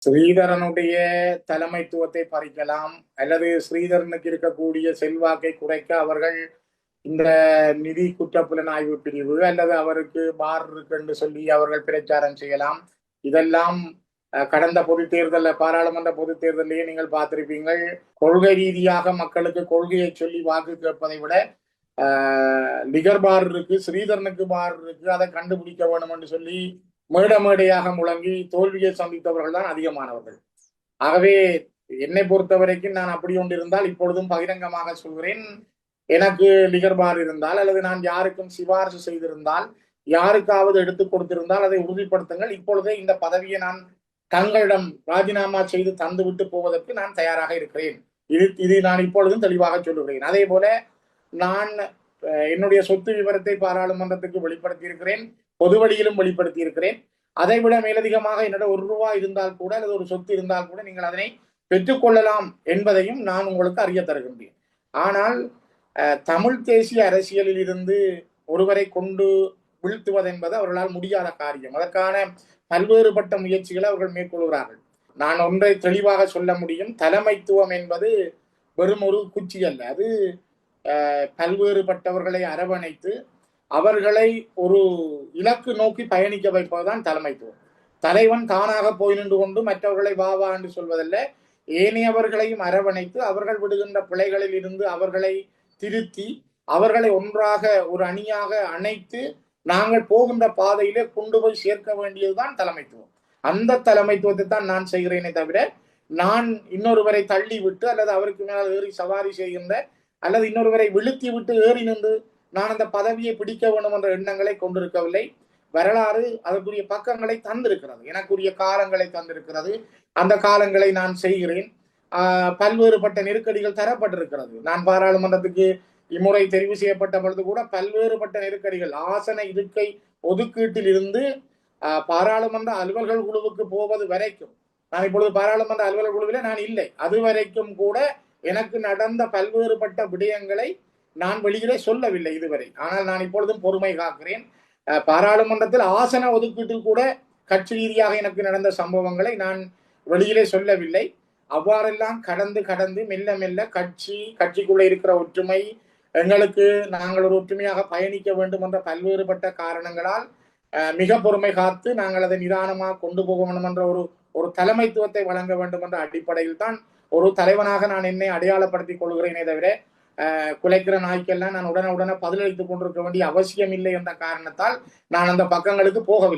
ஸ்ரீதரனுடைய தலைமைத்துவத்தை பறிக்கலாம் அல்லது ஸ்ரீதரனுக்கு இருக்கக்கூடிய செல்வாக்கை குறைக்க அவர்கள் இந்த நிதி குற்றப்புலனாய்வு பிரிவு அல்லது அவருக்கு பார் இருக்கு என்று சொல்லி அவர்கள் பிரச்சாரம் செய்யலாம். இதெல்லாம் கடந்த பொது தேர்தல், பாராளுமன்ற பொது தேர்தலையே நீங்கள் பார்த்திருப்பீங்கள். கொள்கை ரீதியாக மக்களுக்கு கொள்கையை சொல்லி வாக்கு கேட்பதை விட லிகர் பார் இருக்கு, ஸ்ரீதரனுக்கு பார் இருக்கு, அதை கண்டுபிடிக்க வேணும் என்று சொல்லி மேடையாக முழங்கி தோல்வியை சந்தித்தவர்கள் தான் அதிகமானவர்கள். ஆகவே என்னை பொறுத்த வரைக்கும் நான் அப்படி ஒன்று இருந்தால் இப்பொழுதும் பகிரங்கமாக சொல்கிறேன், எனக்கு லிகர் பார் இருந்தால் அல்லது நான் யாருக்கும் சிபாரிசு செய்திருந்தால், யாருக்காவது எடுத்துக் கொடுத்திருந்தால் அதை உறுதிப்படுத்துங்கள். இப்பொழுதே இந்த பதவியை நான் தங்களிடம் ராஜினாமா செய்து தந்துவிட்டு போவதற்கு நான் தயாராக இருக்கிறேன். இது நான் இப்பொழுதும் தெளிவாக சொல்லுகிறேன். அதே போல நான் என்னுடைய சொத்து விவரத்தை பாராளுமன்றத்துக்கு வெளிப்படுத்தி இருக்கிறேன், பொது வழியிலும் வெளிப்படுத்தி இருக்கிறேன். அதை விட மேலதிகமாக என்னிடம் ₹1 இருந்தால் கூட அல்லது ஒரு சொத்து இருந்தால் கூட நீங்கள் அதனை பெற்றுக்கொள்ளலாம் என்பதையும் நான் உங்களுக்கு அறிய தருகின்றேன். ஆனால் தமிழ் தேசிய அரசியலில் இருந்து ஒருவரை கொண்டு வீழ்த்துவது என்பது அவர்களால் முடியாத காரியம். அதற்கான பல்வேறுபட்ட முயற்சிகளை அவர்கள் மேற்கொள்கிறார்கள். நான் ஒன்றை தெளிவாக சொல்ல முடியும், தலைமைத்துவம் என்பது வெறும் ஒரு குச்சி அல்ல. அது பல்வேறுபட்டவர்களை அரவணைத்து அவர்களை ஒரு இலக்கு நோக்கி பயணிக்க வைப்பதுதான் தலைமைத்துவம். தலைவன் தானாக போய் நின்று கொண்டு மற்றவர்களை வா என்று சொல்வதல்ல, ஏனையவர்களையும் அரவணைத்து அவர்கள் விடுகின்ற பிழைகளில் இருந்து அவர்களை திருத்தி அவர்களை ஒன்றாக ஒரு அணியாக அணைத்து நாங்கள் போகின்ற பாதையிலே கொண்டு போய் சேர்க்க வேண்டியதுதான் தலைமைத்துவம். அந்த தலைமைத்துவத்தை தான் நான் செய்கிறேனே தவிர, நான் இன்னொருவரை தள்ளி விட்டு அல்லது அவருக்கு மேல் ஏறி சவாரி செய்கின்ற அல்லது இன்னொருவரை விழுத்தி விட்டு ஏறி நின்று நான் அந்த பதவியை பிடிக்க வேண்டும் என்ற எண்ணங்களை கொண்டிருக்கவில்லை. வரலாறு அதற்குரிய பக்கங்களை தந்திருக்கிறது, எனக்குரிய காலங்களை தந்திருக்கிறது. அந்த காலங்களை நான் செய்கிறேன். பல்வேறுபட்ட நெருக்கடிகள் தரப்பட்டிருக்கிறது. நான் பாராளுமன்றத்துக்கு இம்முறை தெரிவு செய்யப்பட்ட பொழுது கூட பல்வேறுபட்ட நெருக்கடிகள், ஆசன இருக்கை ஒதுக்கீட்டில் இருந்து பாராளுமன்ற அலுவல்கள் குழுவுக்கு போவது வரைக்கும், நான் இப்பொழுது பாராளுமன்ற அலுவலர் குழுவில நான் இல்லை, அது வரைக்கும் கூட எனக்கு நடந்த பல்வேறுபட்ட விடயங்களை நான் வெளியிலே சொல்லவில்லை இதுவரை. ஆனால் நான் இப்பொழுதும் பொறுமை காக்கிறேன். பாராளுமன்றத்தில் ஆசன ஒதுக்கீட்டில் கூட கட்சி ரீதியாக எனக்கு நடந்த சம்பவங்களை நான் வெளியிலே சொல்லவில்லை. அவ்வாறெல்லாம் கடந்து மெல்ல மெல்ல கட்சிக்குள்ள இருக்கிற ஒற்றுமை, எங்களுக்கு நாங்கள் ஒரு ஒற்றுமையாக பயணிக்க வேண்டும் என்ற பல்வேறுபட்ட காரணங்களால் மிக பொறுமை காத்து நாங்கள் அதை நிதானமாக கொண்டு போக வேண்டும் என்ற ஒரு தலைமைத்துவத்தை வழங்க வேண்டும் என்ற அடிப்படையில் தான் ஒரு தலைவனாக நான் என்னை அடையாளப்படுத்திக் கொள்கிறேனே தவிர, குலைக்கிற நாய்க்கெல்லாம் நான் உடனே பதிலளித்துக் கொண்டிருக்க வேண்டிய அவசியம் இல்லை என்ற காரணத்தால் நான் அந்த பக்கங்களுக்கு போகவில்லை.